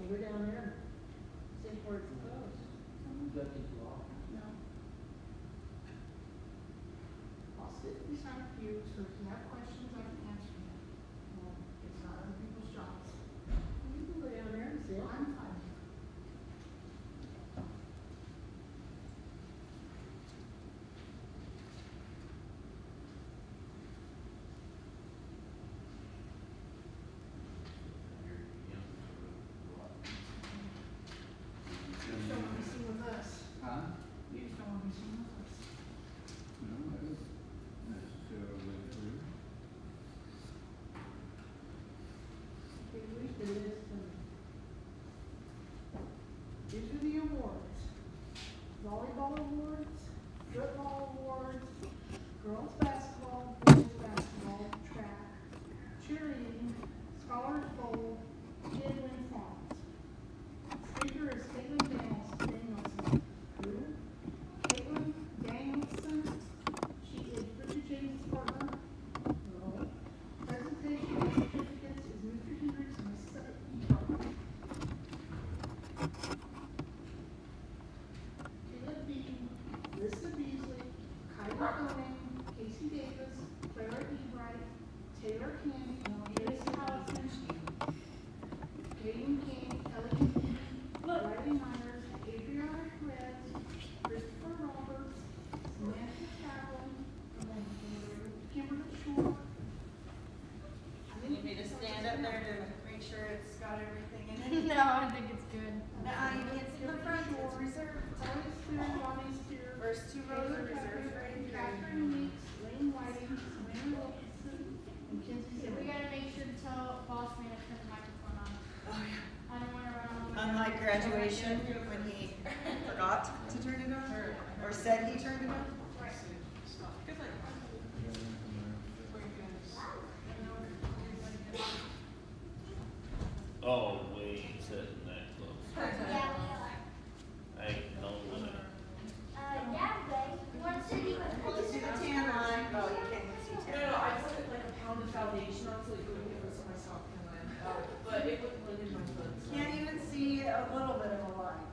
go down there and see where it goes. No. I'll sit beside you, so if you have questions, I can answer them. Well, it's not other people's jobs. You can go down there and sit. I'm fine. You just don't want to be seen with us. Huh? You just don't want to be seen with us. No, that isn't necessarily true. Okay, we do this tonight. These are the awards. Volleyball awards, football awards, girls basketball, boys basketball, track, cheerleading, scholars bowl, Kidwin Awards. Speaker is Caitlin Danielson. Who? Caitlin Danielson. She is Richard James' partner. No. Presentation of certificates is Mr. Hendricks and Ms. Eaton. Caleb Beaton, Lisa Beasley, Kylie Boning, Casey Davis, Clara Ebright, Taylor Candy, Jess Allison, Kaden King, Ellie Beatty, Riley Myers, Adriana Perez, Christopher Roberts, Samantha Chaplin, Kimberly Shore. You need me to stand up there to make sure it's got everything in it? No, I think it's good. No, you can't see the front, it's reserved. Tyler Spear, Bonnie Spear, First two rows are reserved for Catherine Adrian. Weeks, Lane Whiting, Samantha Wilkinson, and Kinsey We Zimmerman. gotta make sure to tell boss man to turn the microphone on. Oh, yeah. I don't wanna run on. Unlike graduation, when he forgot to turn it on, or said he turned it on. Oh, we ain't sitting that close. Yeah, Ain't no way. Let's do the tan line. Oh, you can't even see tan. No, I put like a pound of foundation on so it wouldn't give us my soft tan line. But it wouldn't blend in my foot. So. Can't even see a little bit of a line.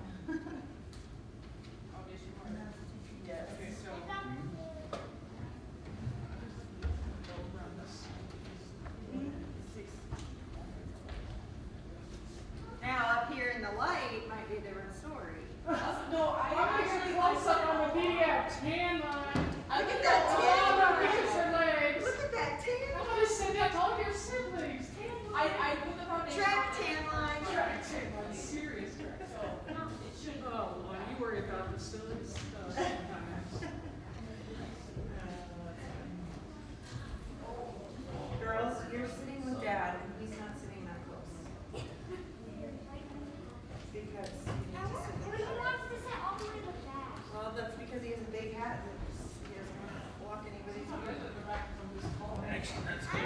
Obviously, more than that. Yes. Okay, so. Now, up here in the light might be a different story. No, I actually close up on the video. Tan line. Look at that tan line. legs. Look at that tan I'm line. gonna send that to all of your siblings. Tan line. I put the foundation. Track tan line. Track tan line. Serious track. So it should. Oh, well, you worry about the sillies. Sometimes. Girls, you're sitting with Dad, and he's not sitting that close. Because you need to sit with Dad. Well, that's because he has a big hat and he doesn't want to block anybody's view. Actually, that's good.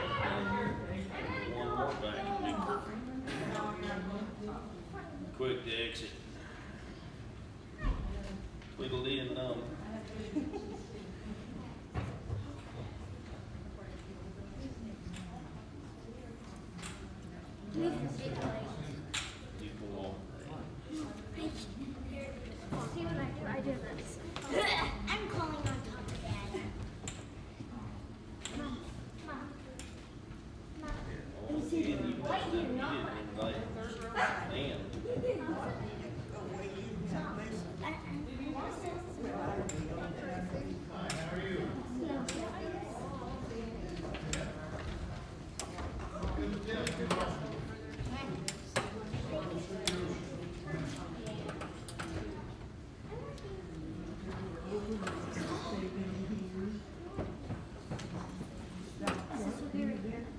One more back and be perfect. Quick to exit. Twiddly and numb. People won't. See what I do? I do this. I'm calling on top of Dad. Mom. Oh, you didn't invite Dan.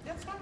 That's fine.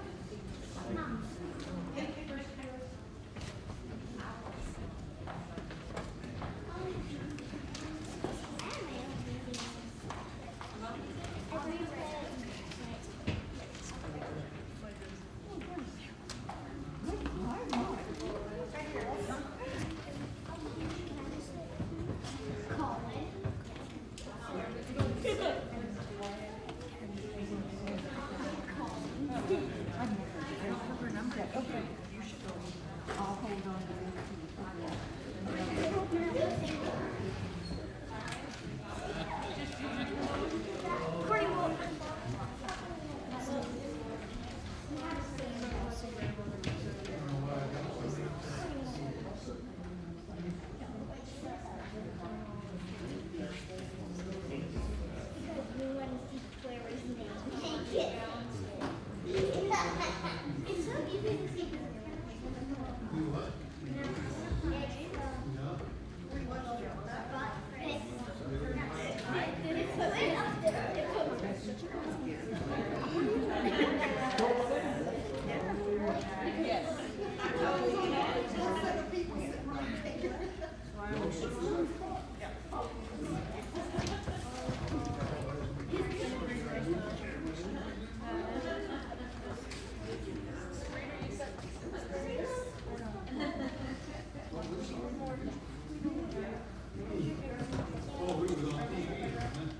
It's so easy to see this. Do what? No. Oh, we was on TV, huh?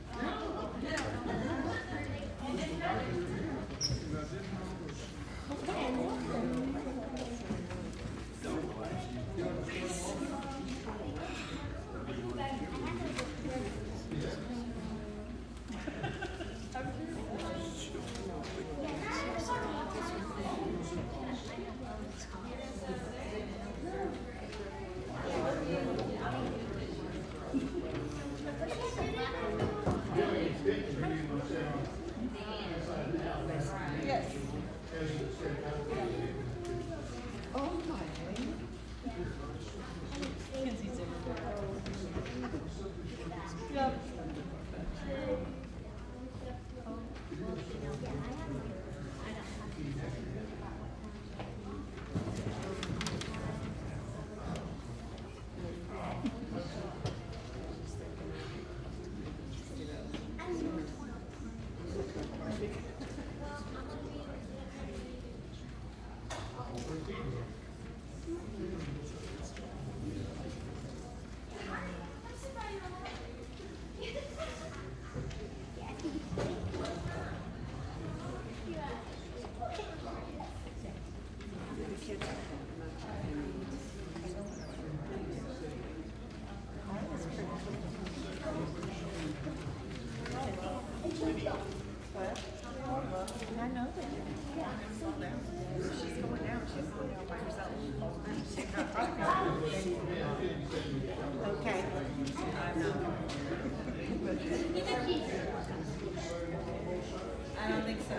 Okay. I don't think so.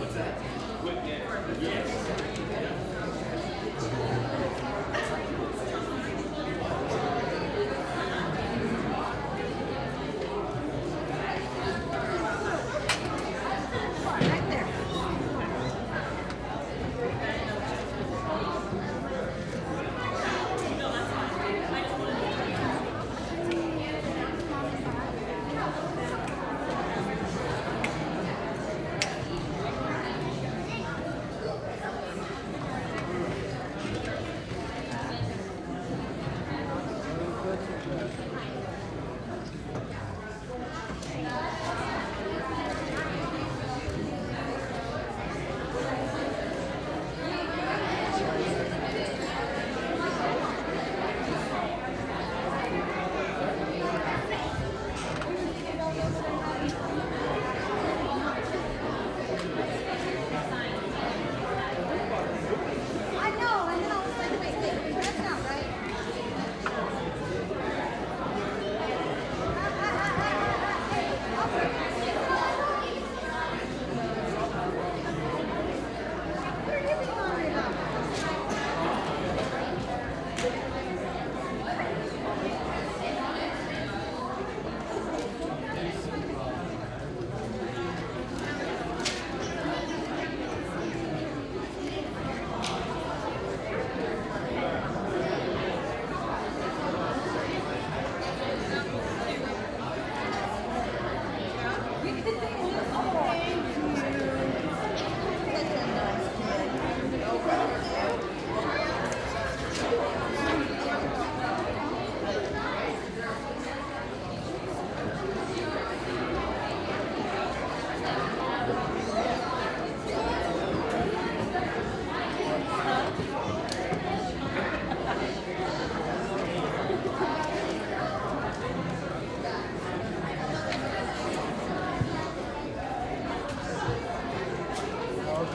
What's that?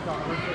Thank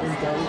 Thank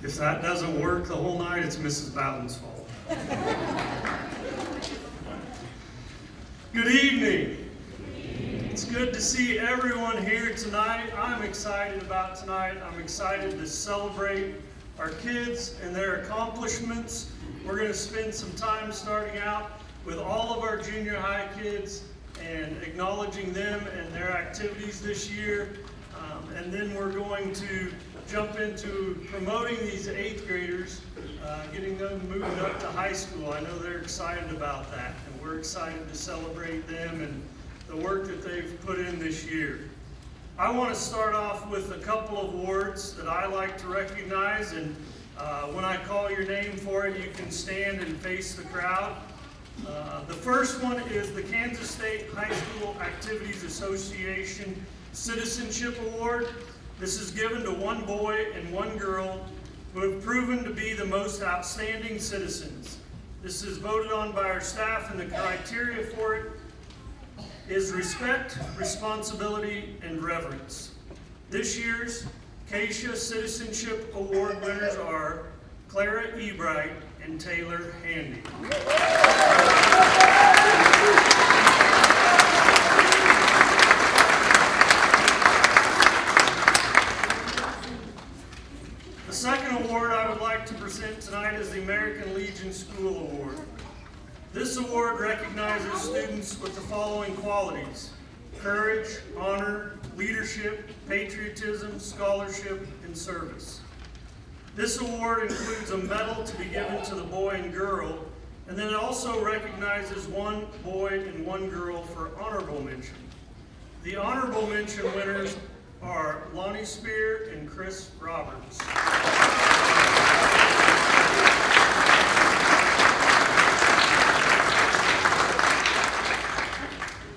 If that doesn't work the whole night, it's Mrs. Bowden's fault. Good evening. It's good to see everyone here tonight. I'm excited about tonight. I'm excited to celebrate our kids and their accomplishments. We're going to spend some time starting out with all of our junior high kids and acknowledging them and their activities this year. And then we're going to jump into promoting these 8th graders, getting them moving up to high school. I know they're excited about that, and we're excited to celebrate them and the work that they've put in this year. I want to start off with a couple of awards that I like to recognize, and when I call your name for it, you can stand and face the crowd. The first one is the Kansas State High School Activities Association Citizenship Award. This is given to one boy and one girl who have proven to be the most outstanding citizens. This is voted on by our staff, and the criteria for it is respect, responsibility, and reverence. This year's Acacia Citizenship Award winners are Clara Ebright and Taylor Handy. The second award I would like to present tonight is the American Legion School Award. This award recognizes students with the following qualities: courage, honor, leadership, patriotism, scholarship, and service. This award includes a medal to be given to the boy and girl, and then it also recognizes one boy and one girl for honorable mention. The honorable mention winners are Lonnie Spear and Chris Roberts.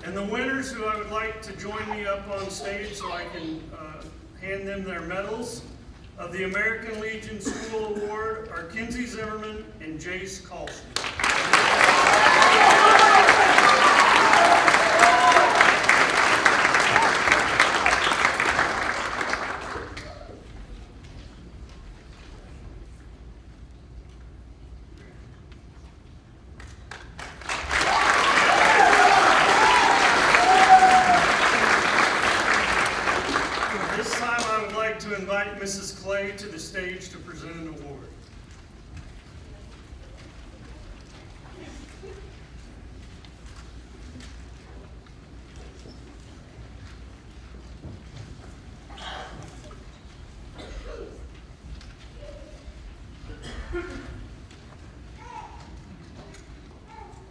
And the winners who I would like to join me up on stage so I can hand them their medals of the American Legion School Award are Kinsey Zimmerman and Jace Carlson. Mrs. Clay to the stage to present an award.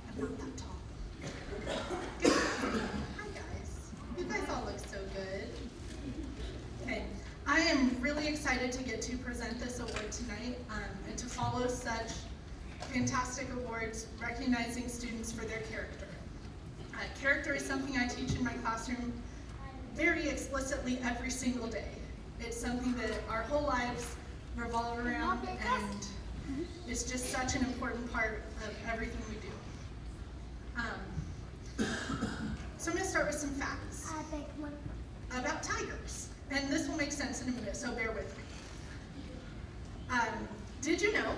I'm not that tall. Good. Hi guys. You guys all look so good. Okay. I am really excited to get to present this award tonight and to follow such fantastic awards recognizing students for their character. Character is something I teach in my classroom very explicitly every single day. It's something that our whole lives revolve around, and it's just such an important part of everything we do. So I'm going to start with some facts about tigers. And this will make sense in a minute, so bear with me. Did you know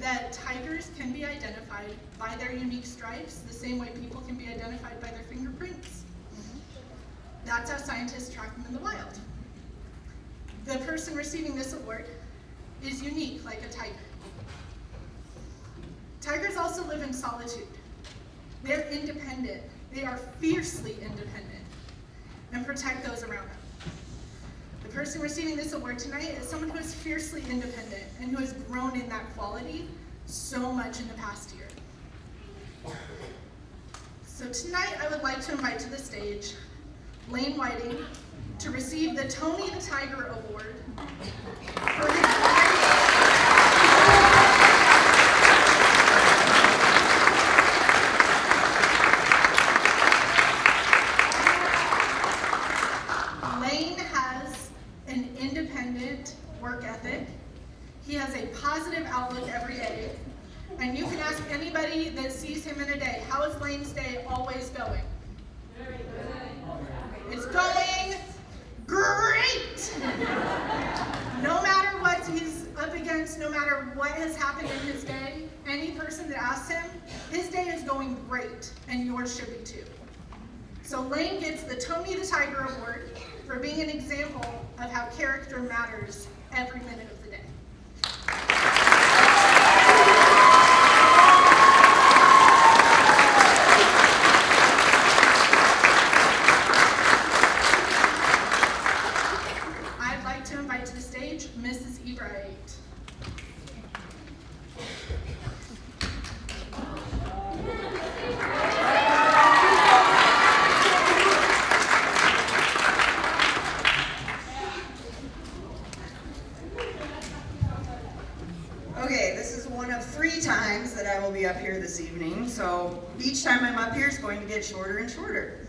that tigers can be identified by their unique stripes the same way people can be identified by their fingerprints? That's how scientists track them in the wild. The person receiving this award is unique, like a tiger. Tigers also live in solitude. They're independent. They are fiercely independent and protect those around them. The person receiving this award tonight is someone who is fiercely independent and who has grown in that quality so much in the past year. So tonight I would like to invite to the stage Lane Whiting to receive the Tony the Tiger Award for his work ethic. He has a positive outlook every day. And you can ask anybody that sees him in a day, how is Lane's day always going? Very good. It's going great! No matter what he's up against any person that asks him, his day is going great, and yours should be too. So Lane gets the Tony the Tiger Award for being an example of how character matters every minute of the day. I'd like to invite to the stage Mrs. Ebright. Okay, this is one of 3 times that I will be up here this evening, so each time I'm up here is going to get shorter and shorter.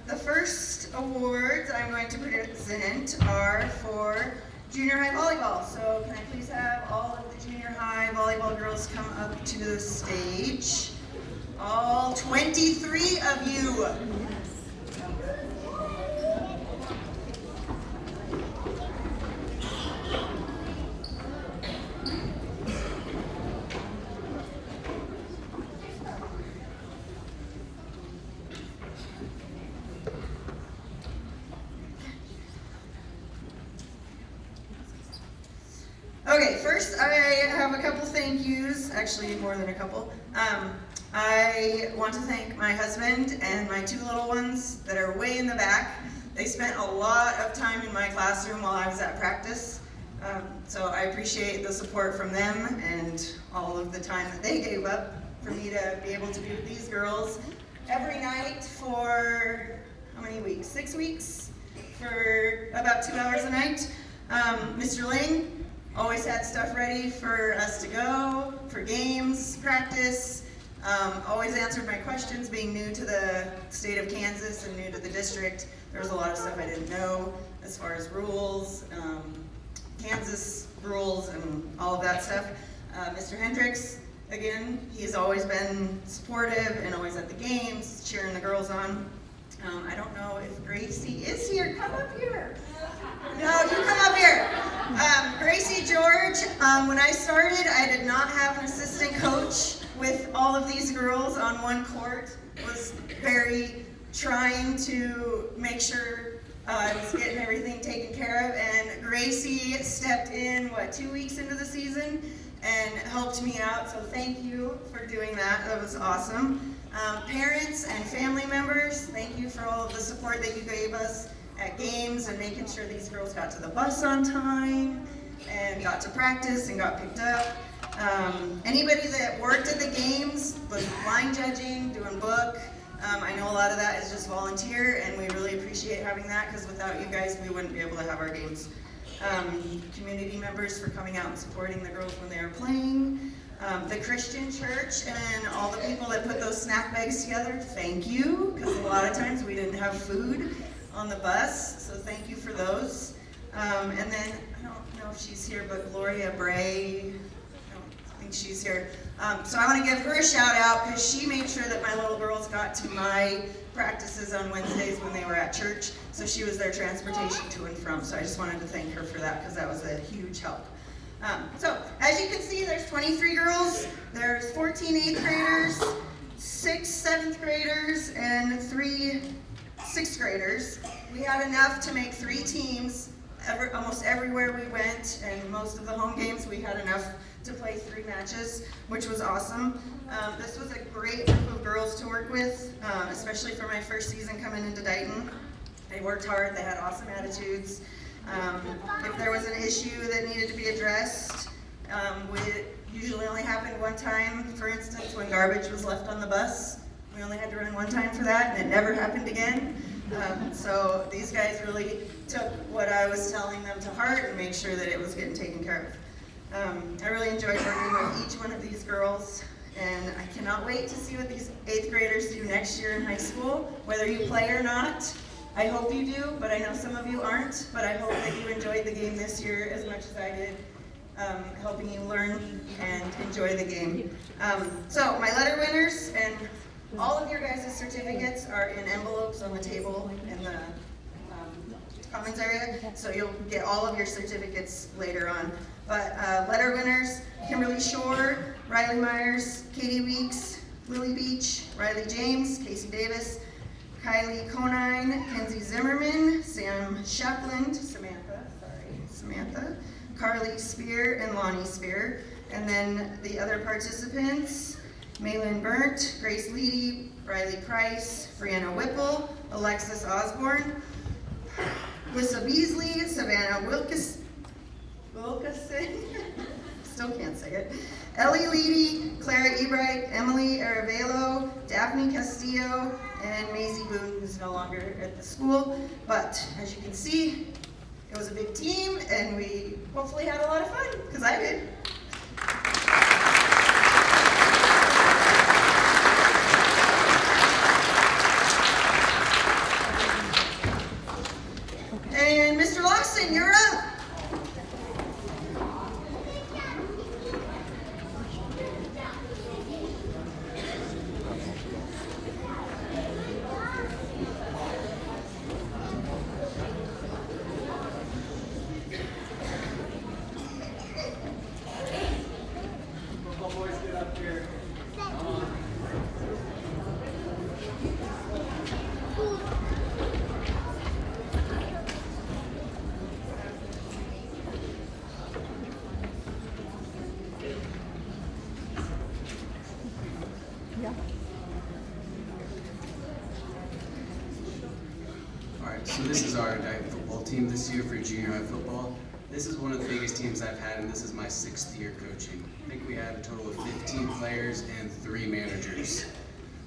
The first awards I'm going to present are for junior high volleyball. So can I please have all of the junior high volleyball girls come up to the stage? All 23 of you. Okay, first I have a couple thank yous, actually more than a couple. I want to thank my husband and my 2 little ones that are way in the back. They spent a lot of time in my classroom while I was at practice. So I appreciate the support from them and all of the time that they gave up for me to be able to be with these girls every night for, how many weeks? 6 weeks? For about 2 hours a night. Mr. Ling always had stuff ready for us to go, for games, practice, always answered my questions. Being new to the state of Kansas and new to the district, there was a lot of stuff I didn't know as far as rules, Kansas rules and all of that stuff. Mr. Hendricks, again, he's always been supportive and always at the games, cheering the girls on. I don't know if Gracie is here. Come up here. No, you come up here. Gracie George, when I started, I did not have an assistant coach with all of these girls on one court. It was very trying to make sure I was getting everything taken care of, and Gracie stepped in, 2 weeks into the season and helped me out, so thank you for doing that. That was awesome. Parents and family members, thank you for all of the support that you gave us at games and making sure these girls got to the bus on time and got to practice and got picked up. Anybody that worked at the games, was line judging, doing book, I know a lot of that is just volunteer, and we really appreciate having that, because without you guys, we wouldn't be able to have our games. Community members for coming out and supporting the girls when they were playing. The Christian church and all the people that put those snack bags together, thank you, because a lot of times we didn't have food on the bus, so thank you for those. And then, I don't know if she's here, but Gloria Bray, I don't think she's here. So I want to give her a shout out, because she made sure that my little girls got to my practices on Wednesdays when they were at church, so she was their transportation to and from, so I just wanted to thank her for that, because that was a huge help. So, as you can see, there's 23 girls, there's 14 8th graders, 6 7th graders, and 3 6th graders. We had enough to make 3 teams. Almost everywhere we went, and most of the home games, we had enough to play 3 matches, which was awesome. This was a great group of girls to work with, especially for my first season coming into Dighton. They worked hard, they had awesome attitudes. If there was an issue that needed to be addressed, it usually only happened one time. For instance, when garbage was left on the bus, we only had to run one time for that, and it never happened again. So these guys really took what I was telling them to heart and made sure that it was getting taken care of. I really enjoyed working with each one of these girls, and I cannot wait to see what these 8th graders do next year in high school, whether you play or not. I hope you do, but I know some of you aren't, but I hope that you enjoyed the game this year as much as I did, helping you learn and enjoy the game. So my letter winners and all of your guys' certificates are in envelopes on the table in the commons area, so you'll get all of your certificates later on. But letter winners, Kimberly Shore, Riley Myers, Katie Weeks, Lily Beach, Riley James, Casey Davis, Kylie Conine, Kenzie Zimmerman, Sam Shapland, Samantha, Carly Spear, and Lonnie Spear. And then the other participants, Malin Burnt, Grace Leedy, Riley Price, Brianna Whipple, Alexis Osborne, Lissa Beasley, Savannah Wilkeson, still can't say it, Ellie Leedy, Clara Ebright, Emily Arevalo, Daphne Castillo, and Maisie Boone, who's no longer at the school. But as you can see, it was a big team, and we hopefully had a lot of fun, because I did. And Mr. Lawson, you're up. So this is our Untitled football team this year for junior high football. This is one of the biggest teams I've had, and this is my 6th year coaching. I think we had a total of 15 players and 3 managers.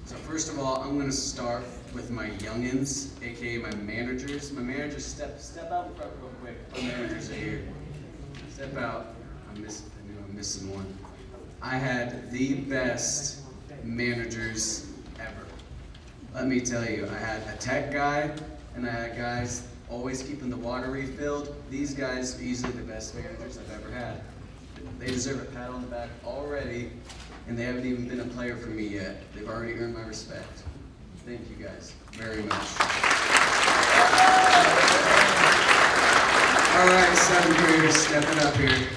So first of all, I'm going to start with my youngins, aka my managers. My managers, step out in front real quick. My managers are here. Step out. I knew I'm missing one. I had the best managers ever. Let me tell you, I had a tech guy, and I had guys always keeping the water refilled. These guys are easily the best managers I've ever had. They deserve a pat on the back already, and they haven't even been a player for me yet. They've already earned my respect. Thank you guys very much. All right, 7th graders, stepping up here.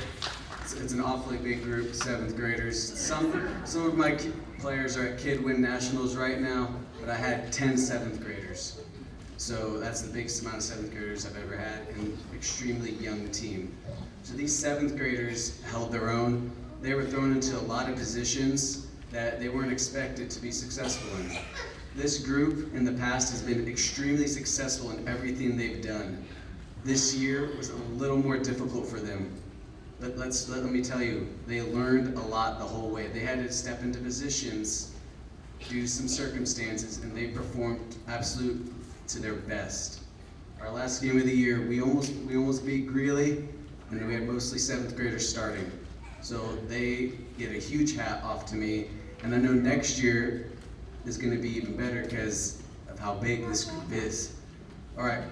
It's an awfully big group, 7th graders. Some of my players are at Kidwin Nationals right now, but I had 10 7th graders. So that's the biggest amount of 7th graders I've ever had, and an extremely young team. So these 7th graders held their own. They were thrown into a lot of positions that they weren't expected to be successful in. This group in the past has been extremely successful in everything they've done. This year was a little more difficult for them. But let me tell you, they learned a lot the whole way. They had to step into positions due to some circumstances, and they performed absolute to their best. Our last game of the year, we almost beat Greeley, and we had mostly 7th graders starting. So they get a huge hat off to me, and I know next year is going to be even better because of how big this group is. All right,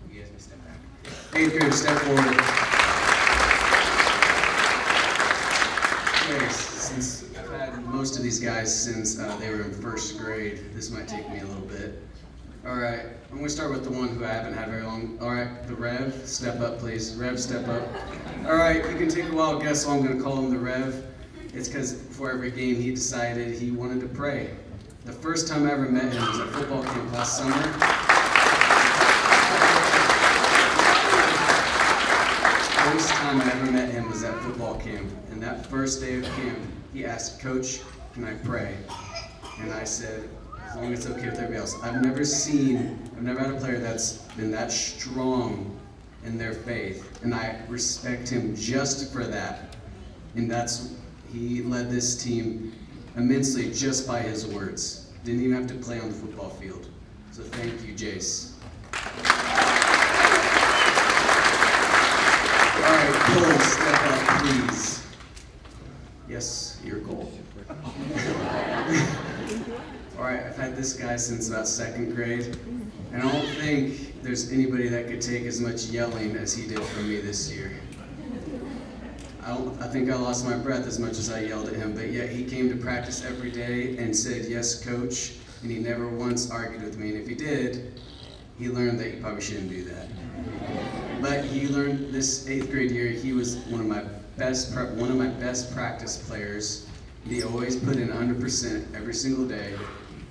you guys may step back. 8th graders, step forward. Okay, since I've had most of these guys since they were in 1st grade, this might take me a little bit. All right, I'm going to start with the one who I haven't had very long. All right, the Rev, step up, please. Rev, step up. All right, you can take a wild guess why I'm going to call him the Rev. It's because before every game he decided he wanted to pray. The first time I ever met him was at football camp last summer. First time I ever met him was at football camp. And that first day of camp, he asked, "Coach, can I pray?" And I said, as long as it's okay with everybody else. I've never had a player that's been that strong in their faith, and I respect him just for that. And he led this team immensely just by his words. Didn't even have to play on the football field. So thank you, Jace. All right, Cole, step up, please. Yes, your goal. All right, I've had this guy since about 2nd grade, and I don't think there's anybody that could take as much yelling as he did from me this year. I think I lost my breath as much as I yelled at him, but yet he came to practice every day and said, "Yes, coach," and he never once argued with me, and if he did, he learned that you probably shouldn't do that. But he learned this 8th grade year, he was one of my best practice players. He always put in 100% every single day.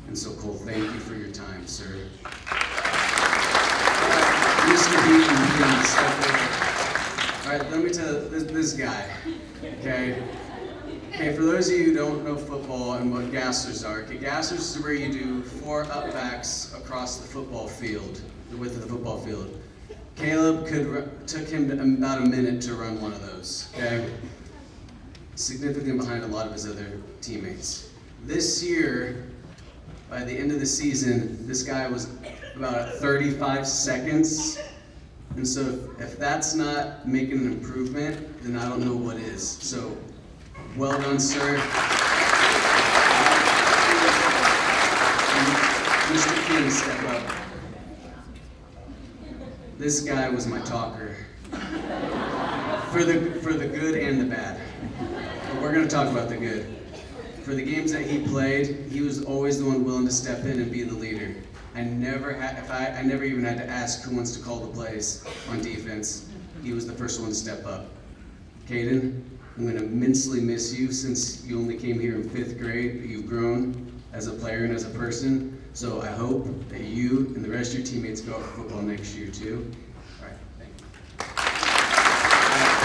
And so Cole, thank you for your time, sir. Mr. Beaton, please step forward. All right, let me tell you, this guy, okay? Okay, for those of you who don't know football and what gassers are, okay, gassers is where you do 4 upbacks across the football field, the width of the football field. Caleb took him about a minute to run one of those, okay? Significant behind a lot of his other teammates. This year, by the end of the season, this guy was about 35 seconds. And so if that's not making an improvement, then I don't know what is. So, well done, sir. Mr. King, step up. This guy was my talker. For the good and the bad. But we're gonna talk about the good. For the games that he played, he was always the one willing to step in and be the leader. I never even had to ask who wants to call the plays on defense. He was the first one to step up. Caden, I'm gonna immensely miss you since you only came here in 5th grade, but you've grown as a player and as a person. So I hope that you and the rest of your teammates go out for football next year too. All right, thank you.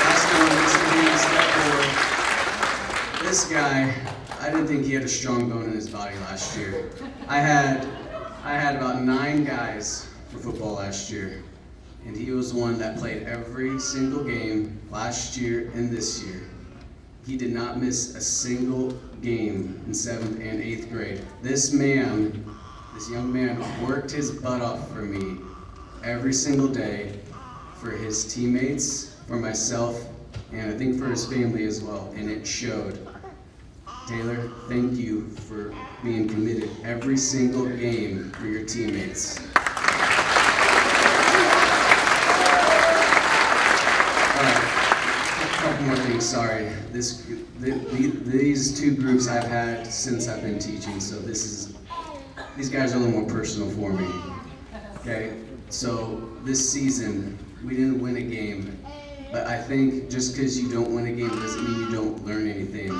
Last one, this guy, I didn't think he had a strong bone in his body last year. I had about 9 guys for football last year, and he was the one that played every single game last year and this year. He did not miss a single game in 7th and 8th grade. This young man worked his butt off for me every single day, for his teammates, for myself, and I think for his family as well, and it showed. Taylor, thank you for being committed every single game for your teammates. All right, a couple more things, sorry. These 2 groups I've had since I've been teaching, so these guys are a little more personal for me. Okay, so this season, we didn't win a game, but I think just because you don't win a game doesn't mean you don't learn anything.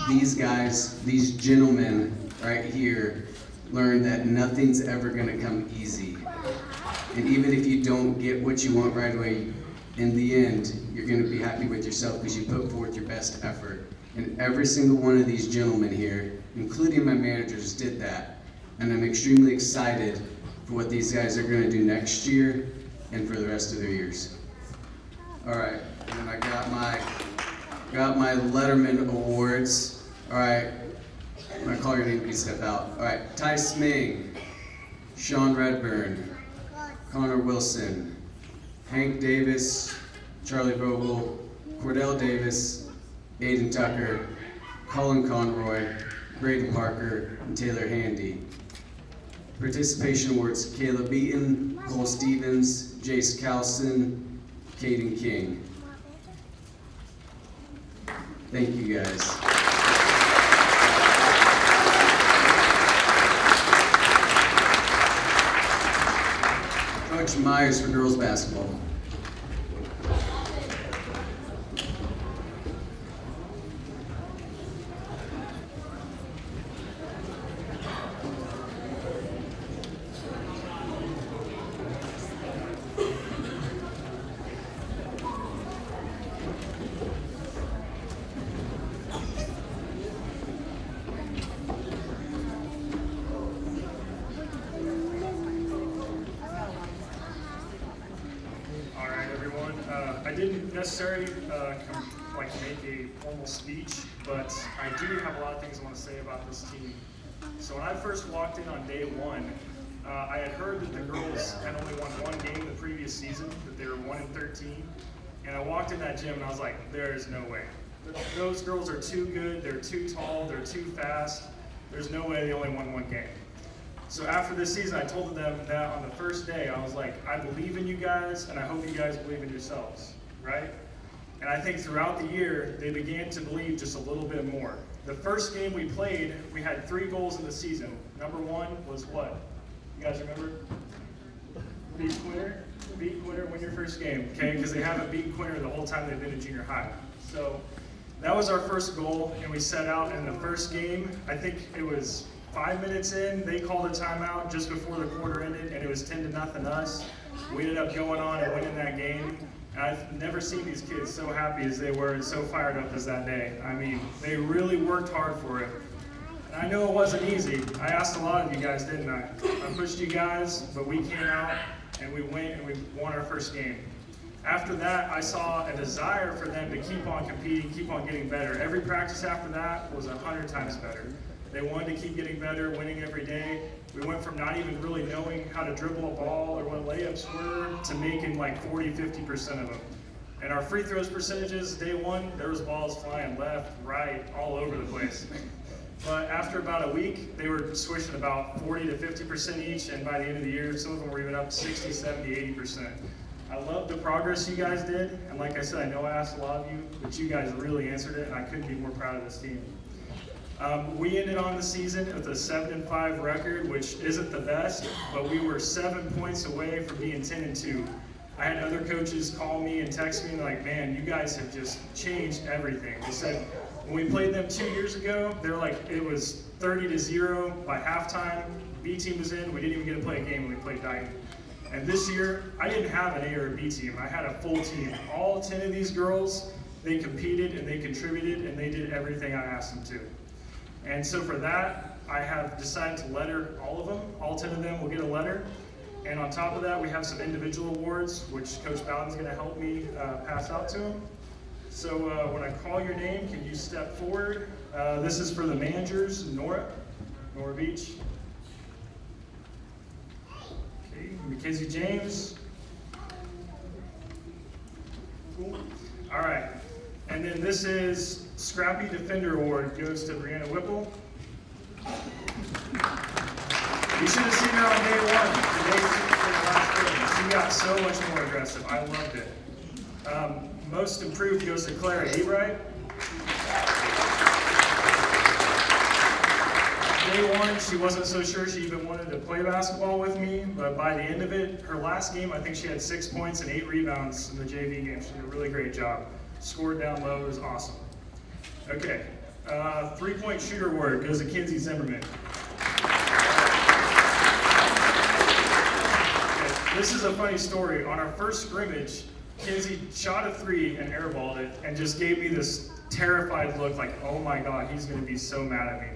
These guys, these gentlemen right here, learned that nothing's ever gonna come easy. And even if you don't get what you want right away, in the end, you're gonna be happy with yourself because you put forth your best effort. And every single one of these gentlemen here, including my managers, did that. And I'm extremely excited for what these guys are gonna do next year and for the rest of their years. All right, and I got my Letterman Awards. All right, I'm gonna call your name, please step out. All right, Ty Sming, Sean Redburn, Connor Wilson, Hank Davis, Charlie Vogel, Cordell Davis, Aiden Tucker, Colin Conroy, Braden Parker, and Taylor Handy. Participation awards, Caleb Beaton, Cole Stevens, Jace Calson, Caden King. Thank you guys. Coach Myers for girls basketball. I didn't necessarily make a formal speech, but I do have a lot of things I want to say about this team. So when I first walked in on day 1, I had heard that the girls had only won 1 game the previous season, that they were 1-13, and I walked in that gym and I was like, there is no way. Those girls are too good, they're too tall, they're too fast, there's no way they only won 1 game. So after this season, I told them that on the first day, I was like, I believe in you guys, and I hope you guys believe in yourselves, right? And I think throughout the year, they began to believe just a little bit more. The first game we played, we had 3 goals in the season. Number 1 was what? You guys remember? Beat Twitter? Beat Quinter, win your first game, okay? Because they haven't beaten Quinter the whole time they've been in junior high. So that was our first goal, and we set out in the first game. I think it was 5 minutes in, they called a timeout just before the quarter ended, and it was 10-0 us. We ended up going on and winning that game. And I've never seen these kids so happy as they were and so fired up as that day. I mean, they really worked hard for it. And I know it wasn't easy. I asked a lot of you guys, didn't I? I pushed you guys, but we came out and we went and we won our first game. After that, I saw a desire for them to keep on competing, keep on getting better. Every practice after that was 100 times better. They wanted to keep getting better, winning every day. We went from not even really knowing how to dribble a ball or what layups were to making like 40-50% of them. And our free throws percentages, day one, there was balls flying left, right, all over the place. But after about a week, they were swishing about 40 to 50% each, and by the end of the year, some of them were even up to 60, 70, 80%. I love the progress you guys did, and like I said, I know I asked a lot of you, but you guys really answered it, and I couldn't be more proud of this team. We ended on the season with a 7-5 record, which isn't the best, but we were 7 points away from being 10-2. I had other coaches call me and text me and like, man, you guys have just changed everything. They said, when we played them 2 years ago, they're like, it was 30-0 by halftime. B team was in, we didn't even get to play a game when we played Dighton. And this year, I didn't have an A or a B team, I had a full team. All 10 of these girls, they competed and they contributed and they did everything I asked them to. And so for that, I have decided to letter all of them. All 10 of them will get a letter. And on top of that, we have some individual awards, which Coach Bowden's going to help me pass out to them. So when I call your name, can you step forward? This is for the managers, Nora Beach. Okay, Mackenzie James. Cool. All right. And then this is Scrappy Defender Award goes to Brianna Whipple. You should have seen her on day one. The day for the last game. She got so much more aggressive. I loved it. Most improved goes to Clara Ebright. Day one, she wasn't so sure she even wanted to play basketball with me, but by the end of it, her last game, I think she had 6 points and 8 rebounds in the JV game. She did a really great job. Scored down low, it was awesome. Okay, 3-point shooter award goes to Kinsey Zimmerman. Okay, this is a funny story. On our first scrimmage, Kinsey shot a 3 and airballed it and just gave me this terrified look like, oh my God, he's gonna be so mad at me.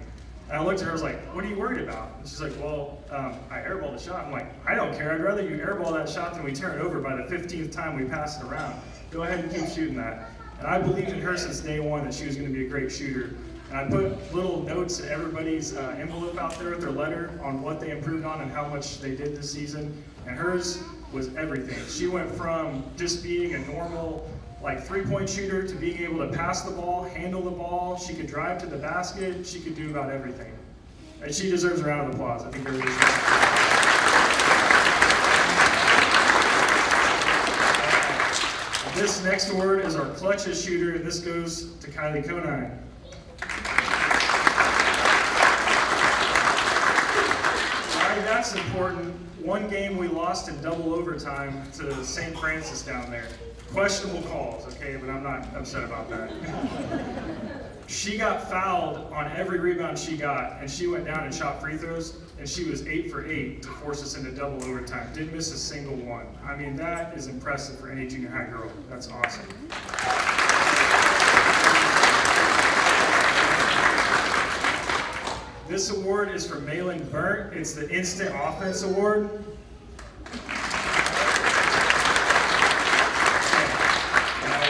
And I looked at her, I was like, what are you worried about? And she's like, well, I airballed a shot. I'm like, I don't care, I'd rather you airball that shot than we turn it over by the 15th time we pass it around. Go ahead and keep shooting that. And I believed in her since day one that she was going to be a great shooter. And I put little notes in everybody's envelope out there with their letter on what they improved on and how much they did this season. And hers was everything. She went from just being a normal, like 3-point shooter to being able to pass the ball, handle the ball. She could drive to the basket. She could do about everything. And she deserves a round of applause. I think everybody's This next award is our clutchest shooter, and this goes to Kylie Conine. Why that's important, one game we lost in double overtime to St. Francis down there. Questionable calls, okay, but I'm not upset about that. She got fouled on every rebound she got, and she went down and shot free throws, and she was 8 for 8 to force us into double overtime. Didn't miss a single one. I mean, that is impressive for any junior high girl. That's awesome. This award is for Malin Burnt. It's the Instant Offense Award.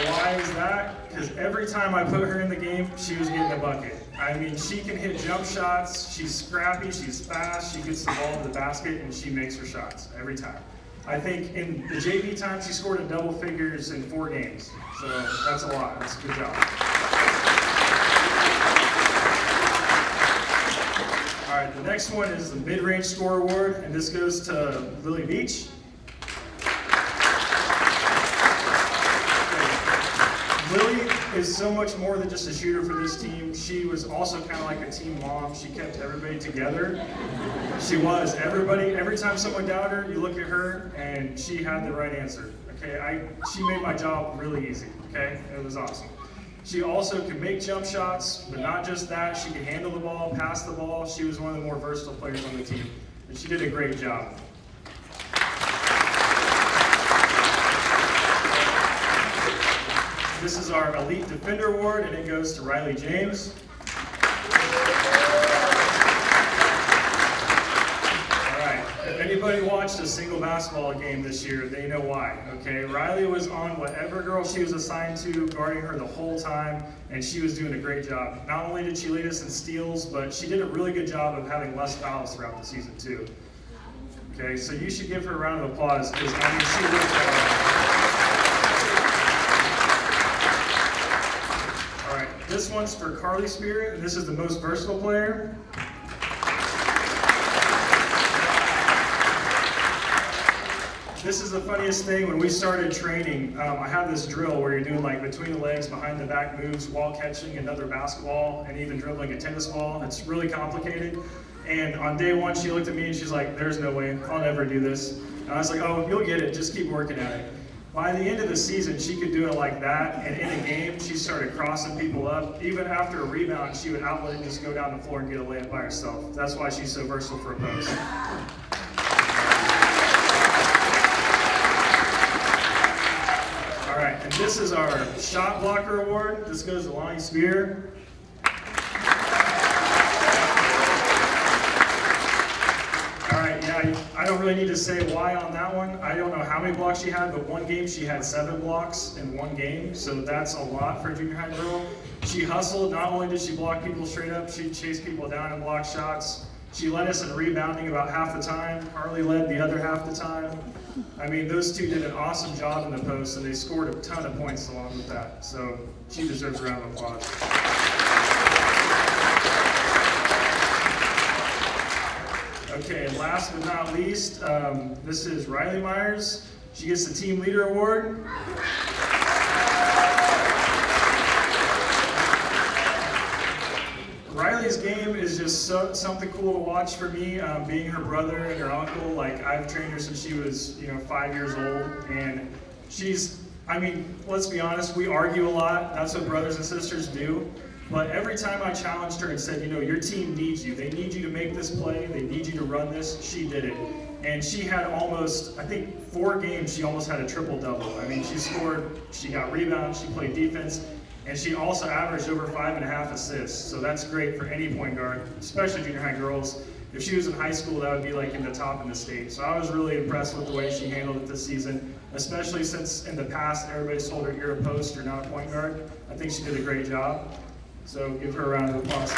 Why is that? Because every time I put her in the game, she was getting a bucket. I mean, she can hit jump shots, she's scrappy, she's fast, she gets the ball to the basket, and she makes her shots every time. I think in the JV time, she scored in double figures in 4 games. So that's a lot. That's a good job. All right, the next one is the Mid-Range Score Award, and this goes to Lily Beach. Lily is so much more than just a shooter for this team. She was also kind of like a team mom. She kept everybody together. She was. Every time someone doubted her, you look at her and she had the right answer. Okay, she made my job really easy. Okay, it was awesome. She also could make jump shots, but not just that. She could handle the ball, pass the ball. She was one of the more versatile players on the team, and she did a great job. This is our Elite Defender Award, and it goes to Riley James. All right, if anybody watched a single basketball game this year, they know why, okay? Riley was on whatever girl she was assigned to, guarding her the whole time, and she was doing a great job. Not only did she lead us in steals, but she did a really good job of having less fouls throughout the season, too. Okay, so you should give her a round of applause, because, I mean, she worked hard. This one's for Carly Spirit, and this is the most versatile player. This is the funniest thing. When we started training, I have this drill where you're doing like between the legs, behind the back moves while catching another basketball and even dribbling a tennis ball. It's really complicated. And on day one, she looked at me and she's like, "There's no way, I'll never do this." And I was like, "Oh, you'll get it, just keep working at it." By the end of the season, she could do it like that, and in a game, she started crossing people up. Even after a rebound, she would outlet and just go down the floor and get a layup by herself. That's why she's so versatile for a post. All right, and this is our Shot Blocker Award. This goes to Lonnie Spear. I don't really need to say why on that one. I don't know how many blocks she had, but one game she had 7 blocks in one game, so that's a lot for a junior high girl. She hustled. Not only did she block people straight up, she chased people down and blocked shots. She led us in rebounding about half the time. Harley led the other half the time. I mean, those two did an awesome job in the post, and they scored a ton of points along with that. So she deserves a round of applause. Okay, and last but not least, this is Riley Myers. She gets the Team Leader Award. Riley's game is just something cool to watch for me. Being her brother and her uncle, like I've trained her since she was, 5 years old, and she's, I mean, let's be honest, we argue a lot. That's what brothers and sisters do. But every time I challenged her and said, your team needs you. They need you to make this play. They need you to run this. She did it. And she had almost, I think 4 games, she almost had a triple-double. I mean, she scored, she got rebounds, she played defense, and she also averaged over 5.5 assists. So that's great for any point guard, especially junior high girls. If she was in high school, that would be like in the top in the state. So I was really impressed with the way she handled it this season, especially since in the past, everybody's told her you're a post, you're not a point guard. I think she did a great job. So give her a round of applause, too.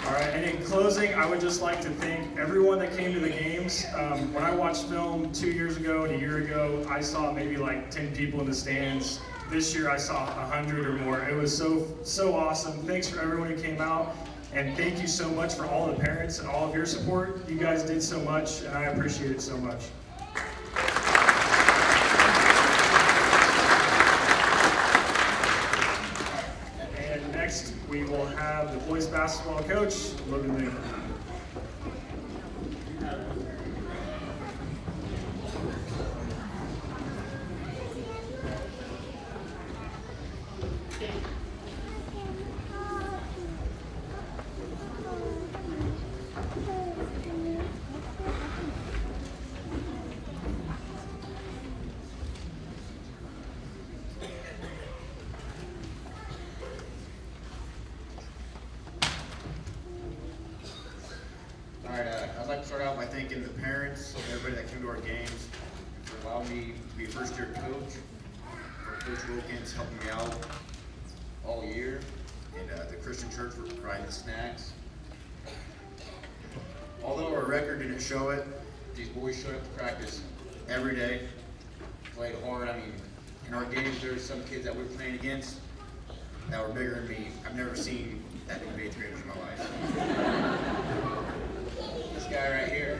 All right, and in closing, I would just like to thank everyone that came to the games. When I watched film 2 years ago and a year ago, I saw maybe like 10 people in the stands. This year I saw 100 or more. It was so awesome. Thanks for everyone who came out. And thank you so much for all the parents and all of your support. You guys did so much, and I appreciate it so much. We will have the boys basketball coach, Logan Lee. I'd like to start out by thanking the parents and everybody that came to our games for allowing me to be a first-year coach, for Coach Wilkins helping me out all year, and the Christian Church for providing the snacks. Although our record didn't show it, these boys showed up to practice every day, played hard. I mean, in our games, there's some kids that we're playing against that were bigger than me. I've never seen that many 8th graders in my life. This guy right here,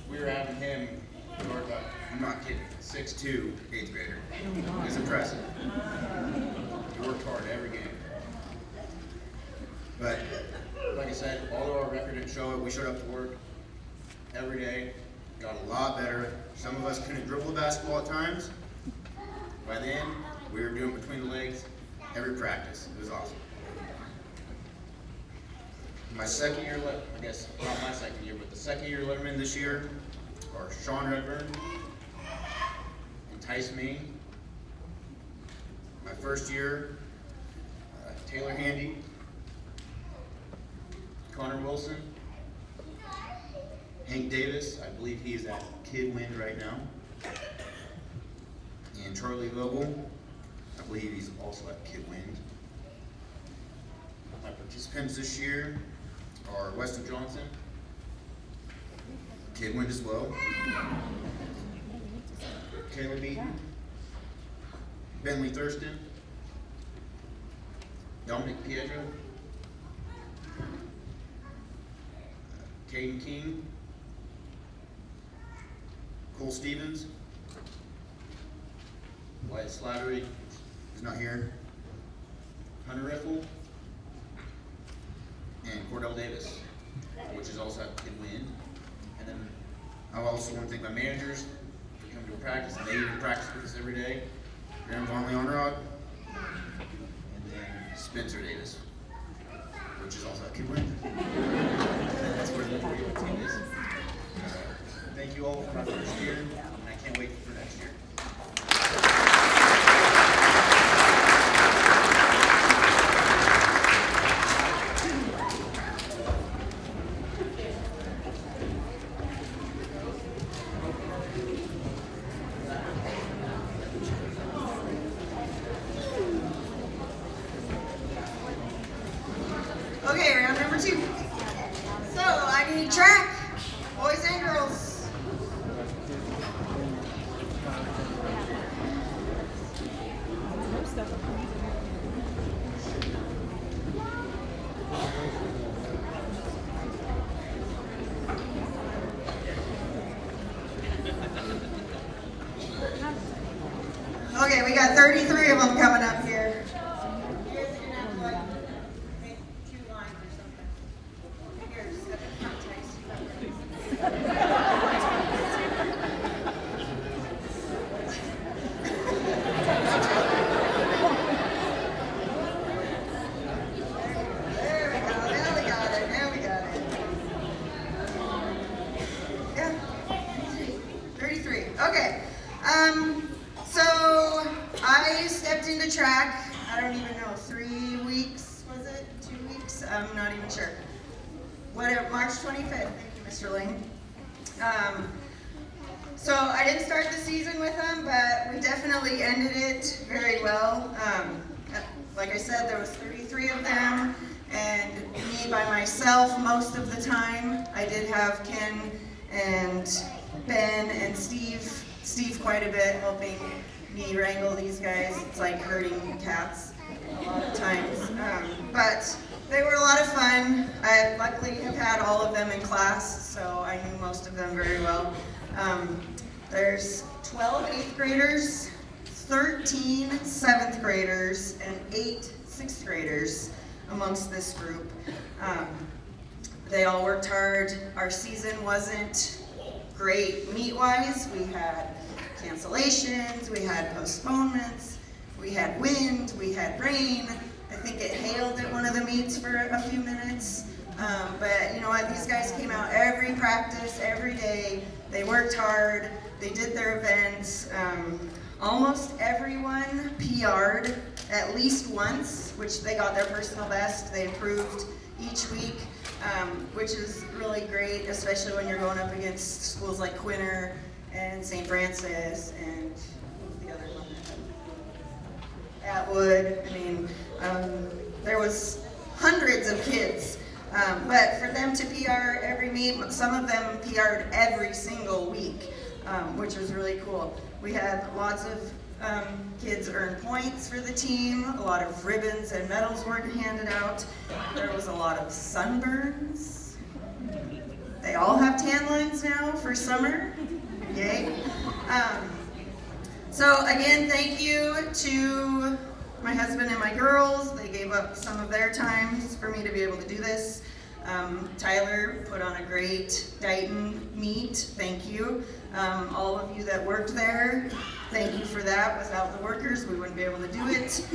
we were having him I'm not kidding, 6'2", 8th grader. It's impressive. He worked hard every game. But, like I said, although our record didn't show it, we showed up to work every day, got a lot better. Some of us couldn't dribble the basketball at times. By then, we were doing between the legs every practice. It was awesome. My second year, I guess not my second year, but the second year Letterman this year are Sean Redburn, Entice Me. My first year, Taylor Handy, Connor Wilson, Hank Davis, I believe he is at Kidwin right now, and Charlie Vogel, I believe he's also at Kidwin. My participants this year are Weston Johnson, Kidwin as well, Caleb Eaton, Bentley Thurston, Dominic Pietro, Caden King, Cole Stevens, Wyatt Slattery, who's not here, Hunter Riffle, and Cordell Davis, which is also at Kidwin. And then I also want to thank my managers for coming to practice, and they even practice with us every day. Graham Vonley on rod, and then Spencer Davis, which is also at Kidwin. That's where the real team is. Thank you all for my first year, and I can't wait for next year. Okay, round number 2. So I need track, boys and girls. Okay, we got 33 of them coming up here. You guys are gonna have to like make 2 lines or something. Here, just have a context. There we go. Now we got it. Now we got it. Yeah. 33. Okay. So I stepped into track, I don't even know, 3 weeks, was it? 2 weeks? I'm not even sure. Whatever, March 25th, thank you, Mr. Ling. So I didn't start the season with them, but we definitely ended it very well. Like I said, there was 33 of them, and me by myself most of the time. I did have Ken and Ben and Steve quite a bit, helping me wrangle these guys. It's like herding cats a lot of times. But they were a lot of fun. I luckily have had all of them in class, so I knew most of them very well. There's 12 8th graders, 13 7th graders, and 8 6th graders amongst this group. They all worked hard. Our season wasn't great meet-wise. We had cancellations, we had postponements, we had wind, we had rain. I think it hailed at one of the meets for a few minutes. But you know what, these guys came out every practice, every day. They worked hard, they did their events. Almost everyone PR'd at least once, which they got their personal best. They improved each week, which is really great, especially when you're going up against schools like Quinner and St. Francis and what's the other one? Atwood. I mean, there was hundreds of kids, but for them to PR every meet, some of them PR'd every single week, which was really cool. We had lots of kids earn points for the team, a lot of ribbons and medals were handed out. There was a lot of sunburns. They all have tan lines now for summer, yay. So again, thank you to my husband and my girls. They gave up some of their times for me to be able to do this. Tyler put on a great Dighton meet. Thank you. All of you that worked there, thank you for that. Without the workers, we wouldn't be able to do it.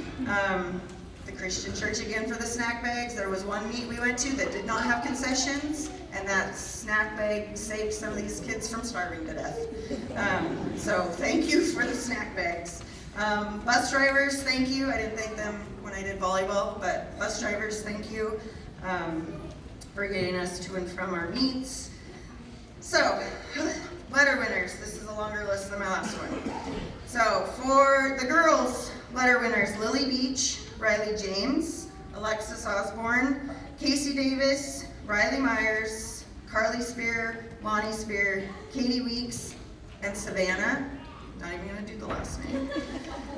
The Christian Church again for the snack bags. There was one meet we went to that did not have concessions, and that snack bag saved some of these kids from starving to death. So thank you for the snack bags. Bus drivers, thank you. I didn't thank them when I did volleyball, but bus drivers, thank you for getting us to and from our meets. So, letter winners. This is a longer list than my last one. So, for the girls' letter winners, Lily Beach, Riley James, Alexis Osborne, Casey Davis, Riley Myers, Carly Spear, Lonnie Spear, Katie Weeks, and Savannah. Not even gonna do the last name.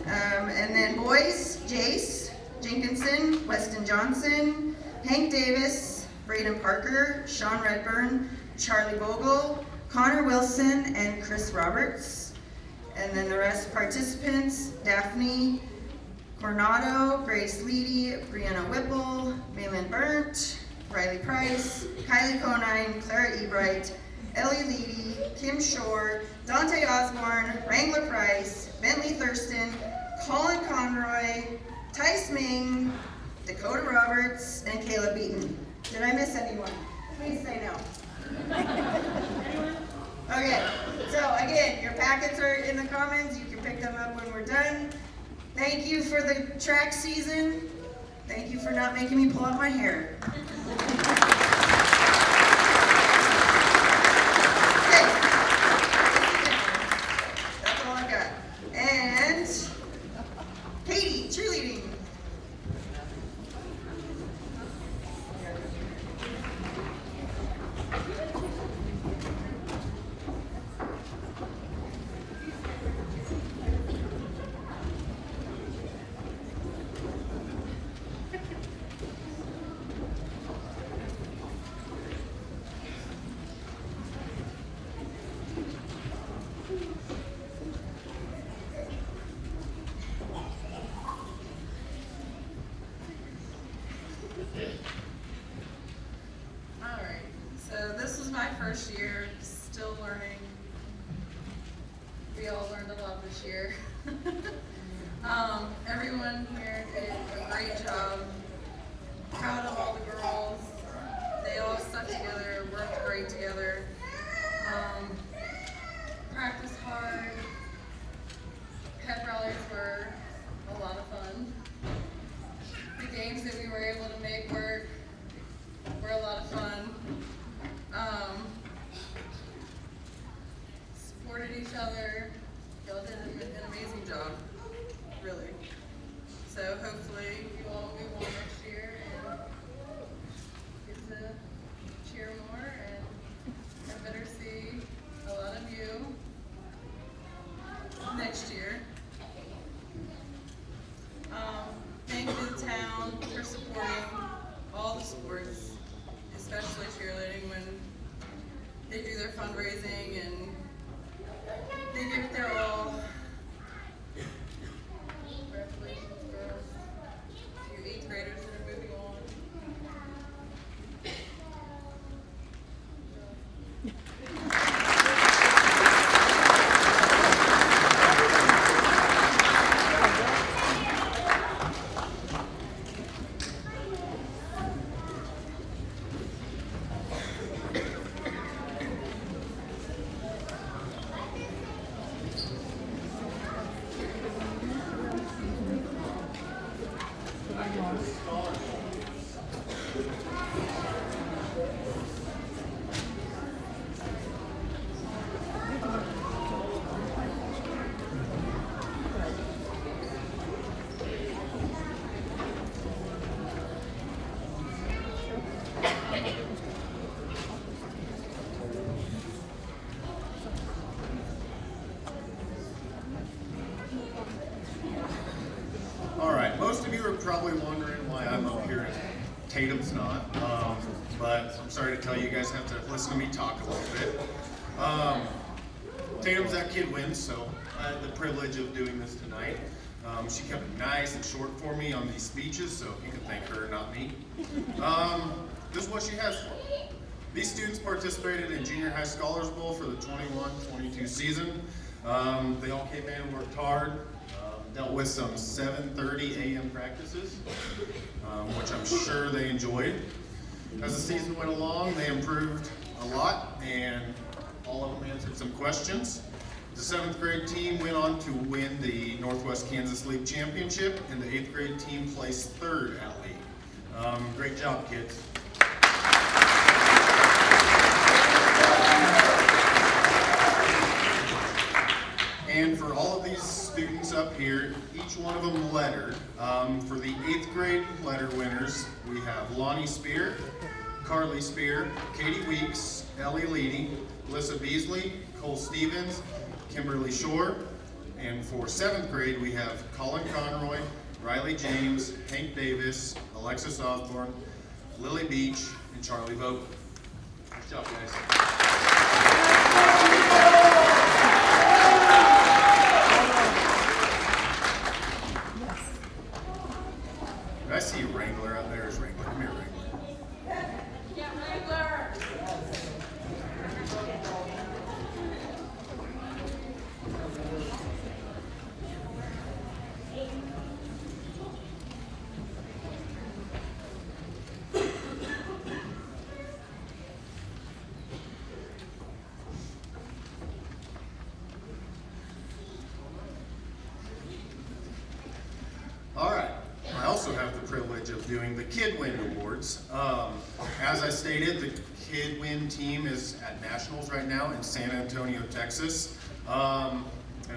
And then boys, Jace Jenkinson, Weston Johnson, Hank Davis, Braden Parker, Sean Redburn, Charlie Bogle, Connor Wilson, and Chris Roberts. And then the rest participants, Daphne Coronado, Grace Leedy, Brianna Whipple, Malin Burnt, Riley Price, Kylie Conine, Clara Ebright, Ellie Leedy, Kim Shore, Dante Osborne, Wrangler Price, Bentley Thurston, Colin Conroy, Tice Ming, Dakota Roberts, and Caleb Beaton. Did I miss anyone? Please say no. Okay, so again, your packets are in the comments. You can pick them up when we're done. Thank you for the track season. Thank you for not making me pull out my hair. Okay. That's all I got. And Katie, cheerleading. First year, still learning. We all learned a lot this year. Everyone here did a great job. Proud of all the girls. They all stuck together, worked great together. Practiced hard. Pep rallies were a lot of fun. The games that we were able to make work were a lot of fun. Supported each other. Y'all did an amazing job, really. So hopefully you all move on next year and get to cheer more, and I better see a lot of you next year. Thank you to the town for supporting all the sports, especially cheerleading when they do their fundraising and they give it their all. Congratulations, girls. To you 8th graders that are moving on. Most of you are probably wondering why I'm up here and Tatum's not, but I'm sorry to tell you, you guys have to listen to me talk a little bit. Tatum's at Kidwin, so I had the privilege of doing this tonight. She kept it nice and short for me on these speeches, so you can thank her, not me. This is what she has for me. These students participated in Junior High Scholars Bowl for the 21-22 season. They all came in and worked hard, dealt with some 7:30 a.m. practices, which I'm sure they enjoyed. As the season went along, they improved a lot, and all of them answered some questions. The 7th grade team went on to win the Northwest Kansas League Championship, and the 8th grade team placed 3rd at league. Great job, kids. And for all of these students up here, each one of them lettered. For the 8th grade letter winners, we have Lonnie Spear, Carly Spear, Katie Weeks, Ellie Leedy, Alyssa Beasley, Cole Stevens, Kimberly Shore. And for 7th grade, we have Colin Conroy, Riley James, Hank Davis, Alexis Osborne, Lily Beach, and Charlie Vogel. Nice job, guys. I see a Wrangler out there. Is Wrangler? Come here, Wrangler. Yeah, Wrangler. All right. I also have the privilege of doing the Kidwin Awards. As I stated, the Kidwin team is at Nationals right now in San Antonio, Texas. And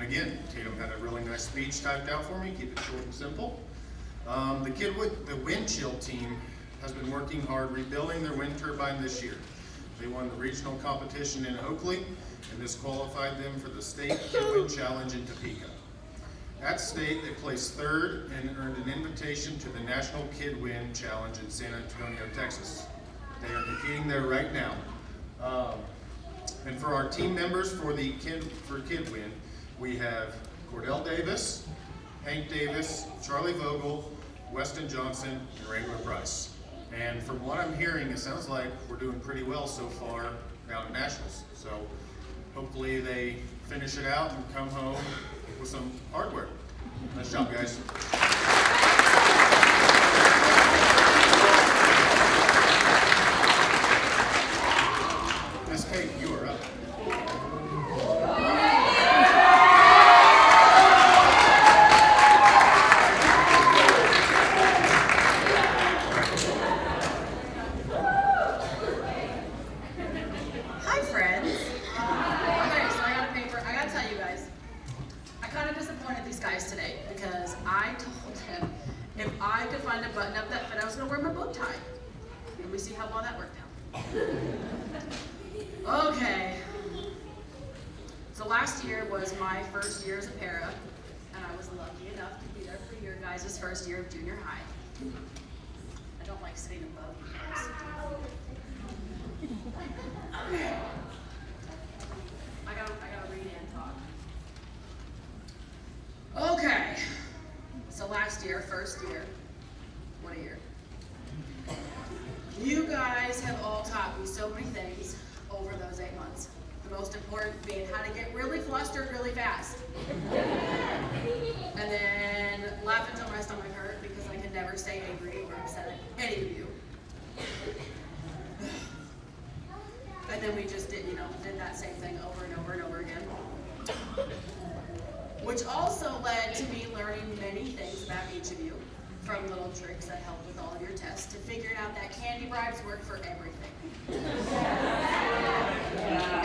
again, Tatum had a really nice speech typed out for me. Keep it short and simple. The wind chill team has been working hard rebuilding their wind turbine this year. They won the regional competition in Oakley, and this qualified them for the state Kidwin Challenge in Topeka. At state, they placed 3rd and earned an invitation to the National Kidwin Challenge in San Antonio, Texas. They are competing there right now. And for our team members for Kidwin, we have Cordell Davis, Hank Davis, Charlie Vogel, Weston Johnson, and Wrangler Price. And from what I'm hearing, it sounds like we're doing pretty well so far down at Nationals. So hopefully they finish it out and come home with some hardware. Nice job, guys. Miss Kate, you are up. Hi, friends. Okay, so I got a paper. I gotta tell you guys, I kind of disappointed these guys today because I told them if I could find a button up that fit, I was gonna wear my bow tie. And we see how well that worked out. Okay. So last year was my first year as a para, and I was lucky enough to be there for your guys' first year of junior high. I don't like sitting above you guys. Okay. I gotta read and talk. Okay. So last year, first year, what a year. You guys have all taught me so many things over those 8 months. The most important being how to get really flustered really fast. And then laugh until my stomach hurt because I could never stay angry or upset at any of you. And then we just did that same thing over and over and over again. Which also led to me learning many things about each of you, from little tricks that help with all of your tests to figuring out that candy bribes work for everything.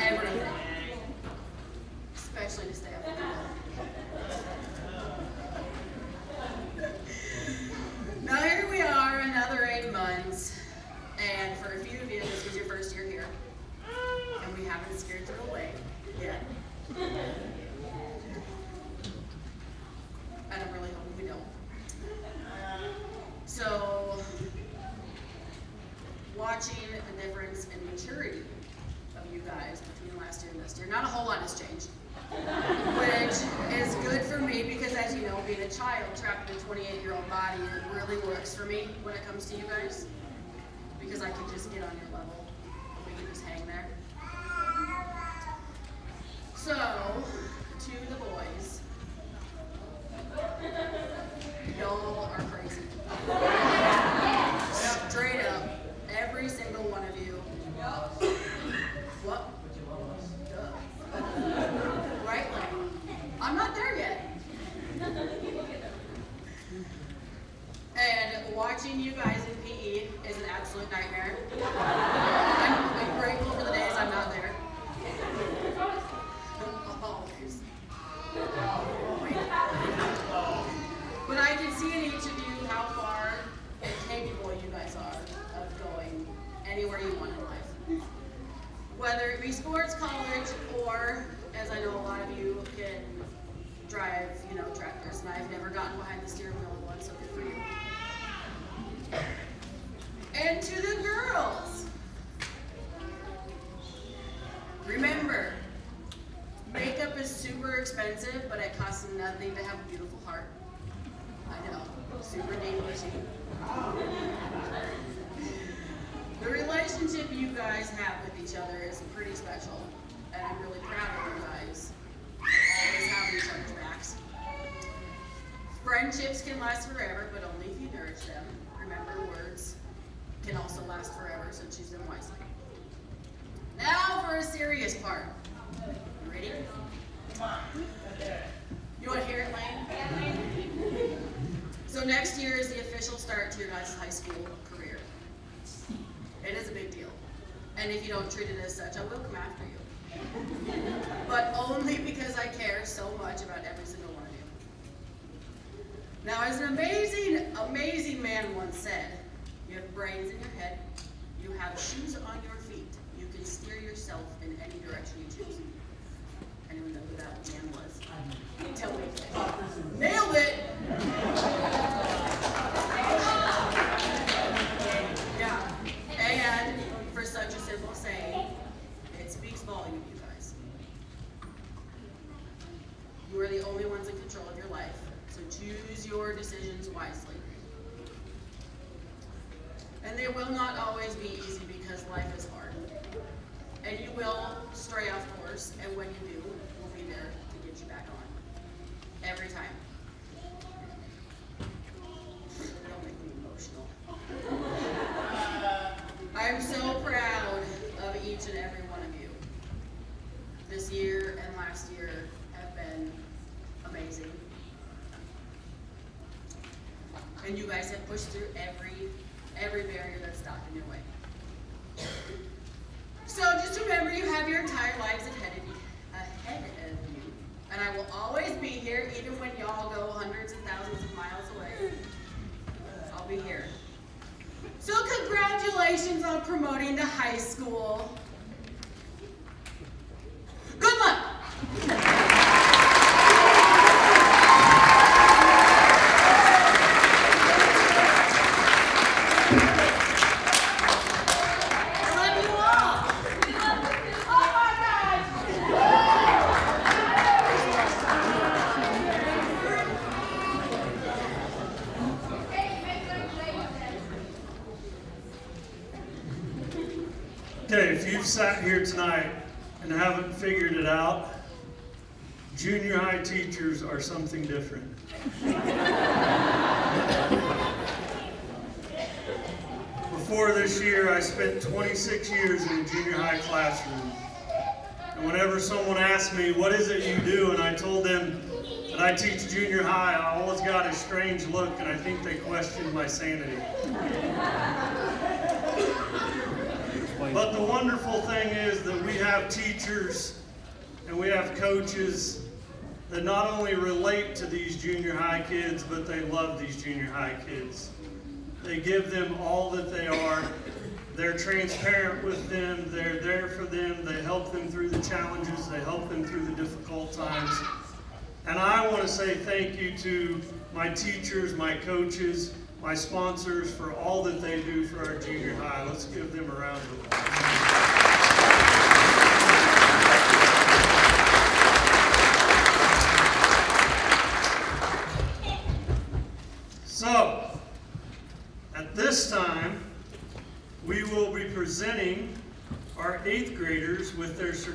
Everything. Especially to stay up with the Now here we are, another 8 months, and for a few of you, this was your first year here, and we haven't scared you away yet. And I'm really hoping we don't. So, watching the difference in maturity of you guys between last year and this year, not a whole lot has changed. which is good for me because, as you know, being a child trapped in a 28-year-old body, it really works for me when it comes to you guys, because I can just get on your level and we can just hang there. So, to the boys, y'all are crazy. Straight up, every single one of you. What? Duh. Right, like, I'm not there yet. And watching you guys in PE is an absolute nightmare. I'm grateful for the days I'm not there. Always. But I can see in each of you how far and capable you guys are of going anywhere you want in life. Whether it be sports, college, or, as I know a lot of you can drive, tractors, and I've never gotten behind the steering wheel of one, so good for you. And to the girls, remember, makeup is super expensive, but it costs nothing to have a beautiful heart. I know, super English-y. The relationship you guys have with each other is pretty special, and I'm really proud of you guys for always having each other's backs. Friendships can last forever, but only if you nourish them. Remember, words can also last forever, so choose them wisely. Now for a serious part. You ready? You want to hear it, Lane? So next year is the official start to your guys' high school career. It is a big deal. And if you don't treat it as such, I will come after you. But only because I care so much about every single one of you. Now, as an amazing, amazing man once said, you have brains in your head, you have shoes on your feet, you can steer yourself in any direction you choose. Anyone know who that man was? Tell me. Nailed it! Yeah. And for such a simple saying, it speaks volume, you guys. You are the only ones in control of your life, so choose your decisions wisely. And they will not always be easy because life is hard. And you will stray off course, and when you do, we'll be there to get you back on. Every time. Don't make me emotional. I'm so proud of each and every one of you. This year and last year have been amazing. And you guys have pushed through every barrier that's stopped in your way. So just remember, you have your entire lives ahead of you. And I will always be here, even when y'all go hundreds and thousands of miles away. I'll be here. So congratulations on promoting to high school. Good luck! Okay, if you've sat here tonight and haven't figured it out, junior high teachers are something different. Before this year, I spent 26 years in a junior high classroom. And whenever someone asked me, what is it you do? And I told them that I teach junior high, I always got a strange look, and I think they questioned my sanity. But the wonderful thing is that we have teachers and we have coaches that not only relate to these junior high kids, but they love these junior high kids. They give them all that they are. They're transparent with them. They're there for them. They help them through the challenges. They help them through the difficult times. And I want to say thank you to my teachers, my coaches, my sponsors for all that they do for our junior high. Let's give them a round of applause.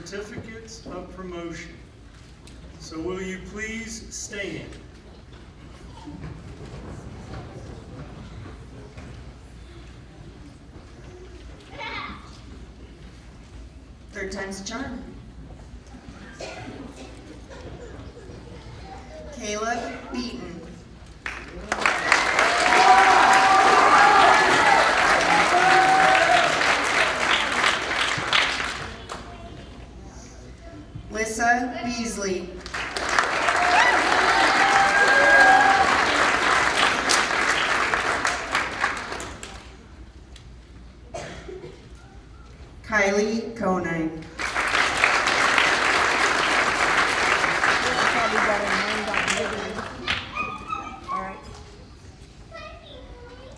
certificates of promotion. So will you please stand? Third time's a charm. Caleb Beaton. Lissa Beasley. Kylie Conine.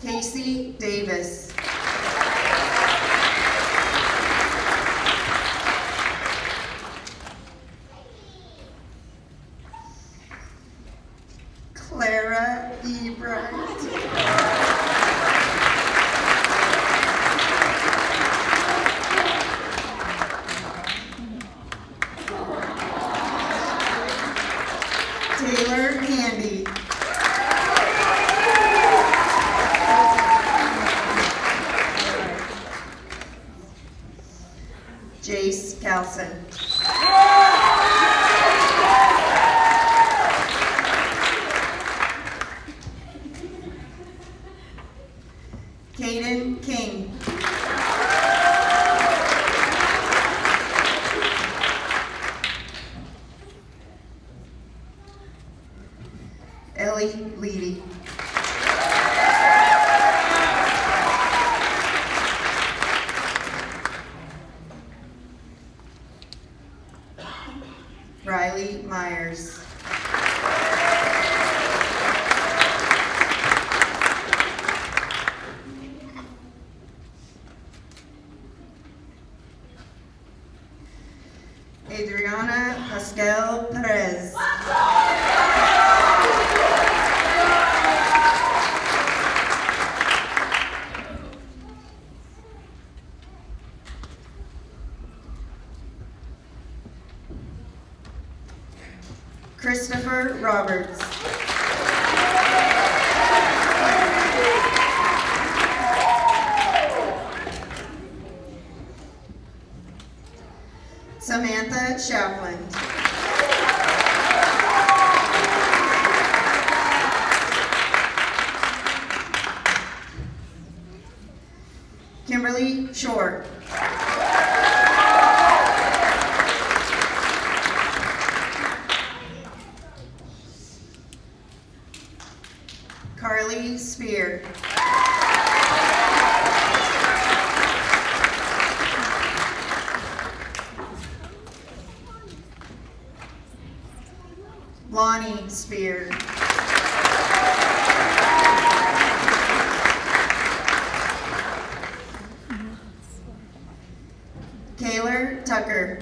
Casey Davis. Clara E. Bright. Taylor Handy. Jace Calson. Caden King. Ellie Leedy. Riley Myers. Adriana Pascal Perez. Christopher Roberts. Samantha Shapland. Kimberly Shore. Carly Spear. Lonnie Spear. Kaylor Tucker.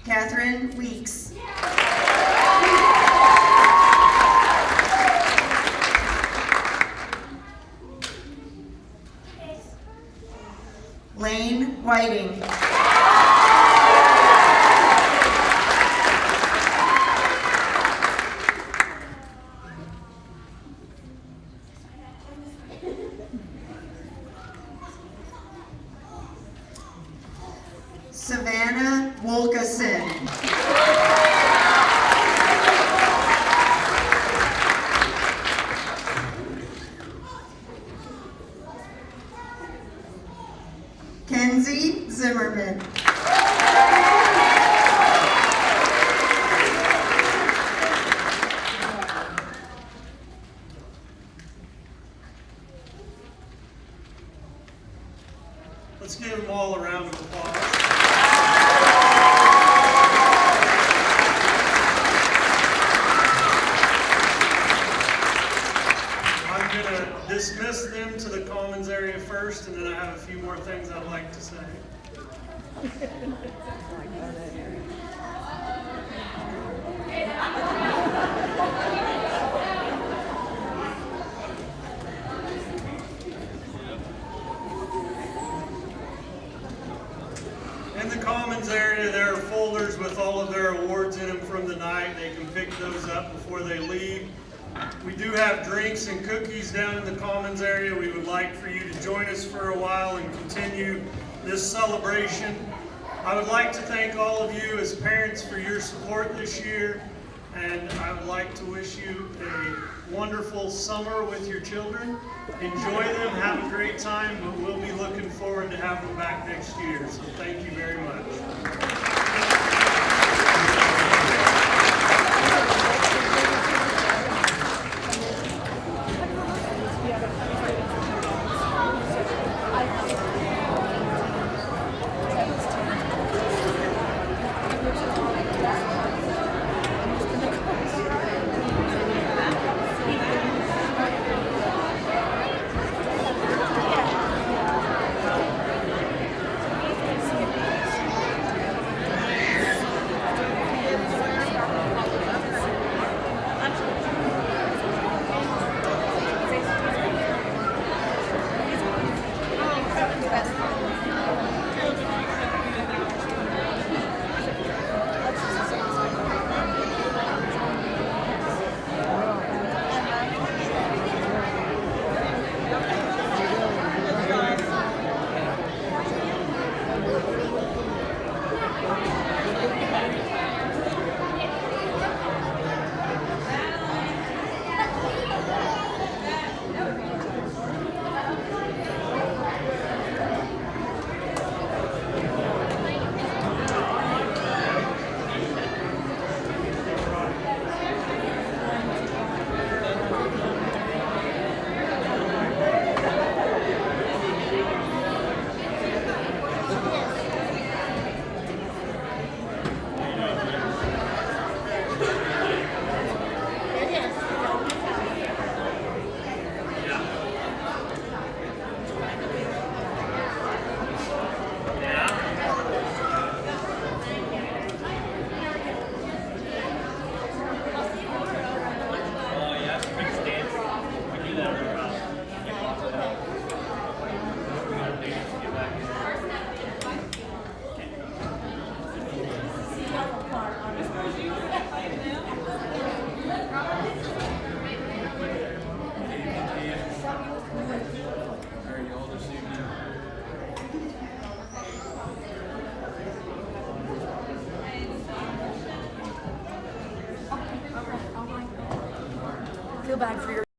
Catherine Weeks. Lane Whiting. Savannah Wolkeson. Kenzie Zimmerman. Let's give them all a round of applause. I'm going to dismiss them to the Commons area first, and then I have a few more things I'd like to say. commons area, there are folders with all of their awards in them from the night. They can pick those up before they leave. We do have drinks and cookies down in the commons area. We would like for you to join us for a while and continue this celebration. I would like to thank all of you as parents for your support this year, and I would like to wish you a wonderful summer with your children. Enjoy them, have a great time, but we'll be looking forward to having them back next year. So thank you very much. Feel bad for your